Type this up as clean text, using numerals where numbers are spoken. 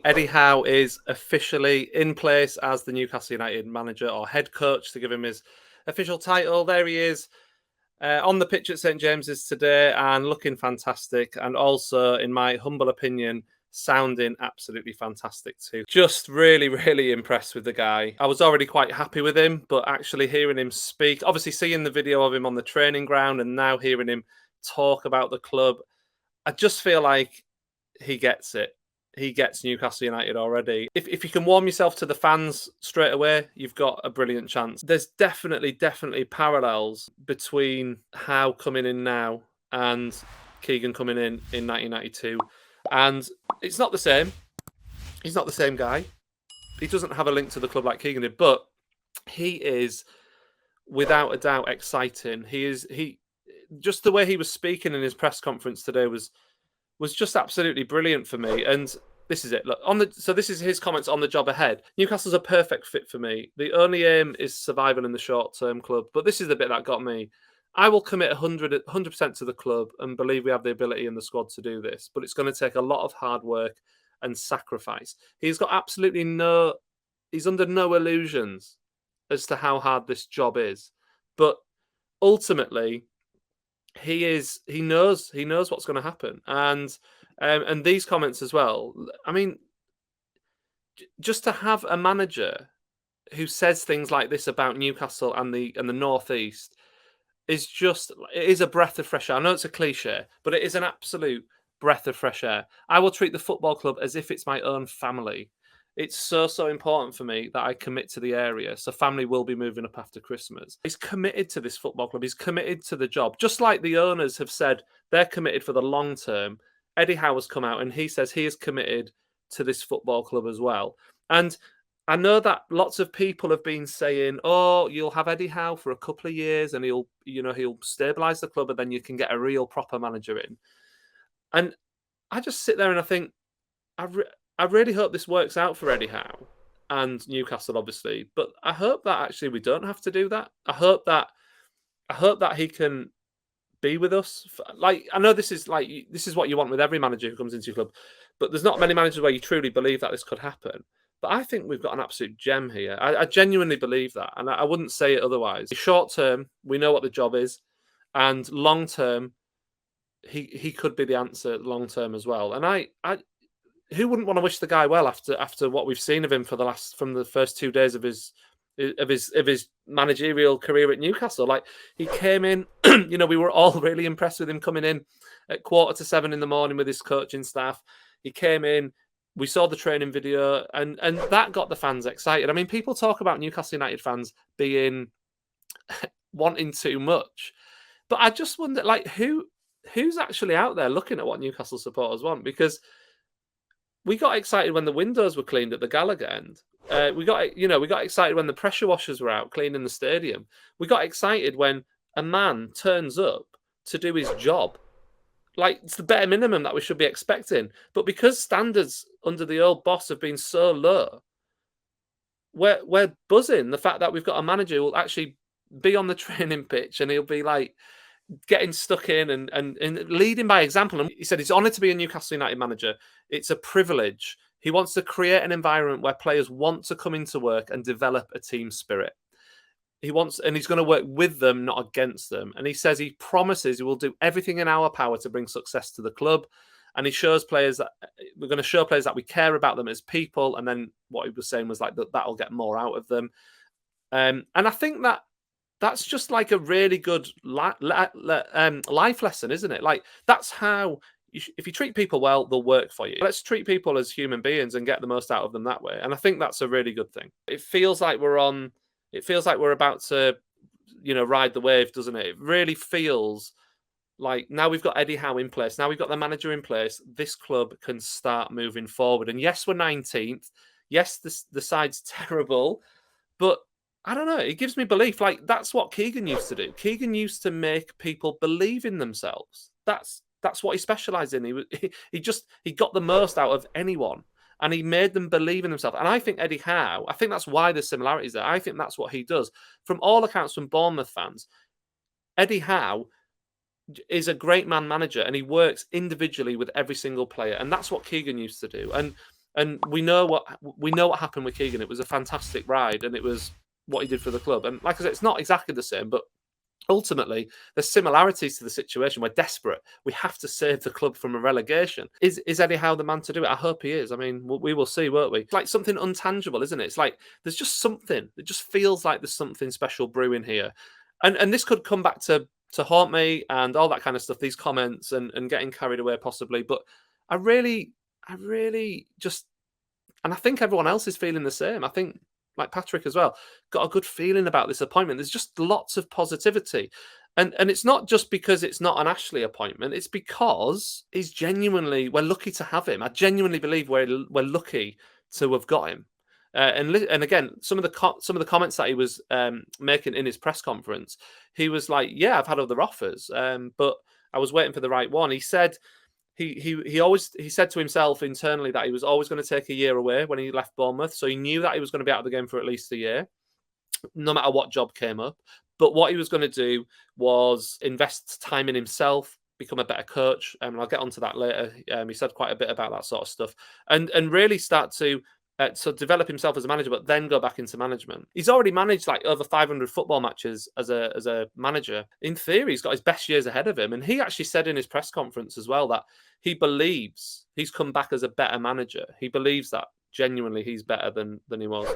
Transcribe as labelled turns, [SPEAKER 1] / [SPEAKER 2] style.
[SPEAKER 1] Eddie Howe is officially in place as the Newcastle United manager or head coach, to give him his official title. There he is on the pitch at St James's today and looking fantastic. And also, in my humble opinion, sounding absolutely fantastic too. Just really, really impressed with the guy. I was already quite happy with him, but actually hearing him speak, obviously seeing the video of him on the training ground and now hearing him talk about the club, I just feel like he gets it. He gets Newcastle United already. If you can warm yourself to the fans straight away, you've got a brilliant chance. There's definitely parallels between Howe coming in now and Keegan coming in 1992. And it's not the same. He's not the same guy. He doesn't have a link to the club like Keegan did, but he is without a doubt exciting. He just the way he was speaking in his press conference today was just absolutely brilliant for me. And this is it. Look, so this is his comments on the job ahead. Newcastle's a perfect fit for me. The only aim is survival in the short-term club. But this is the bit that got me. I will commit 100% to the club and believe we have the ability in the squad to do this. But it's going to take a lot of hard work and sacrifice. He's got he's under no illusions as to how hard this job is. But ultimately, he knows what's going to happen, and these comments as well. I mean, just to have a manager who says things like this about Newcastle and the Northeast is it is a breath of fresh air. I know it's a cliche, but it is an absolute breath of fresh air. I will treat the football club as if it's my own family. It's so important for me that I commit to the area. So family will be moving up after Christmas. He's committed to this football club. He's committed to the job. Just like the owners have said they're committed for the long term. Eddie Howe has come out and he says he is committed to this football club as well. And I know that lots of people have been saying, oh, you'll have Eddie Howe for a couple of years and he'll stabilise the club and then you can get a real proper manager in. And I just sit there and I think, I really hope this works out for Eddie Howe and Newcastle, obviously. But I hope that actually we don't have to do that. I hope that he can be with us. Like, I know this is what you want with every manager who comes into your club, but there's not many managers where you truly believe that this could happen. But I think we've got an absolute gem here. I genuinely believe that, and I wouldn't say it otherwise. Short term, we know what the job is, and long term, he could be the answer long term as well. And who wouldn't want to wish the guy well after what we've seen of him from the first 2 days of his managerial career at Newcastle? Like, he came in, we were all really impressed with him coming in at 6:45 in the morning with his coaching staff. He came in, we saw the training video, and that got the fans excited. I mean, people talk about Newcastle United fans being wanting too much, but I just wonder, like, who's actually out there looking at what Newcastle supporters want? Because we got excited when the windows were cleaned at the Gallagher end. We got excited when the pressure washers were out cleaning the stadium. We got excited when a man turns up to do his job. Like, it's the bare minimum that we should be expecting. But because standards under the old boss have been so low, we're buzzing the fact that we've got a manager who will actually be on the training pitch and he'll be like getting stuck in and leading by example. And he said he's honoured to be a Newcastle United manager. It's a privilege. He wants to create an environment where players want to come into work and develop a team spirit. He's going to work with them, not against them. And he says he promises he will do everything in our power to bring success to the club. And he shows players that we're going to show players that we care about them as people. And then what he was saying was like that'll get more out of them. And I think that's just like a really good life lesson, isn't it? Like, that's how, if you treat people well, they'll work for you. Let's treat people as human beings and get the most out of them that way. And I think that's a really good thing. It feels like we're about to, ride the wave, doesn't it? It really feels like now we've got Eddie Howe in place. Now we've got the manager in place. This club can start moving forward. And yes, we're 19th. Yes, the side's terrible, but I don't know. It gives me belief. Like, that's what Keegan used to do. Keegan used to make people believe in themselves. That's what he specialised in. He got the most out of anyone, and he made them believe in themselves. And I think Eddie Howe, I think that's why there's similarities there. I think that's what he does. From all accounts from Bournemouth fans, Eddie Howe is a great man manager, and he works individually with every single player. And that's what Keegan used to do. And And we know what happened with Keegan. It was a fantastic ride, and it was what he did for the club. And like I said, it's not exactly the same, but ultimately, there's similarities to the situation. We're desperate. We have to save the club from a relegation. Is Eddie Howe the man to do it? I hope he is. I mean, we will see, won't we? It's like something untangible, isn't it? It's like there's just something. It just feels like there's something special brewing here, and this could come back to haunt me and all that kind of stuff. These comments and getting carried away possibly, but I really just, and I think everyone else is feeling the same. I think, like Patrick as well, got a good feeling about this appointment. There's just lots of positivity. And it's not just because it's not an Ashley appointment. It's because he's genuinely, we're lucky to have him. I genuinely believe we're lucky to have got him. And again, some of the comments that he was making in his press conference, he was like, "Yeah, I've had other offers, but I was waiting for the right one." He said he said to himself internally that he was always going to take a year away when he left Bournemouth, so he knew that he was going to be out of the game for at least a year, no matter what job came up. But what he was going to do was invest time in himself, become a better coach, and I'll get onto that later. He said quite a bit about that sort of stuff, and really start to develop himself as a manager, but then go back into management. He's already managed like over 500 football matches as a manager. In theory, he's got his best years ahead of him. And he actually said in his press conference as well that he believes he's come back as a better manager. He believes that genuinely he's better than he was.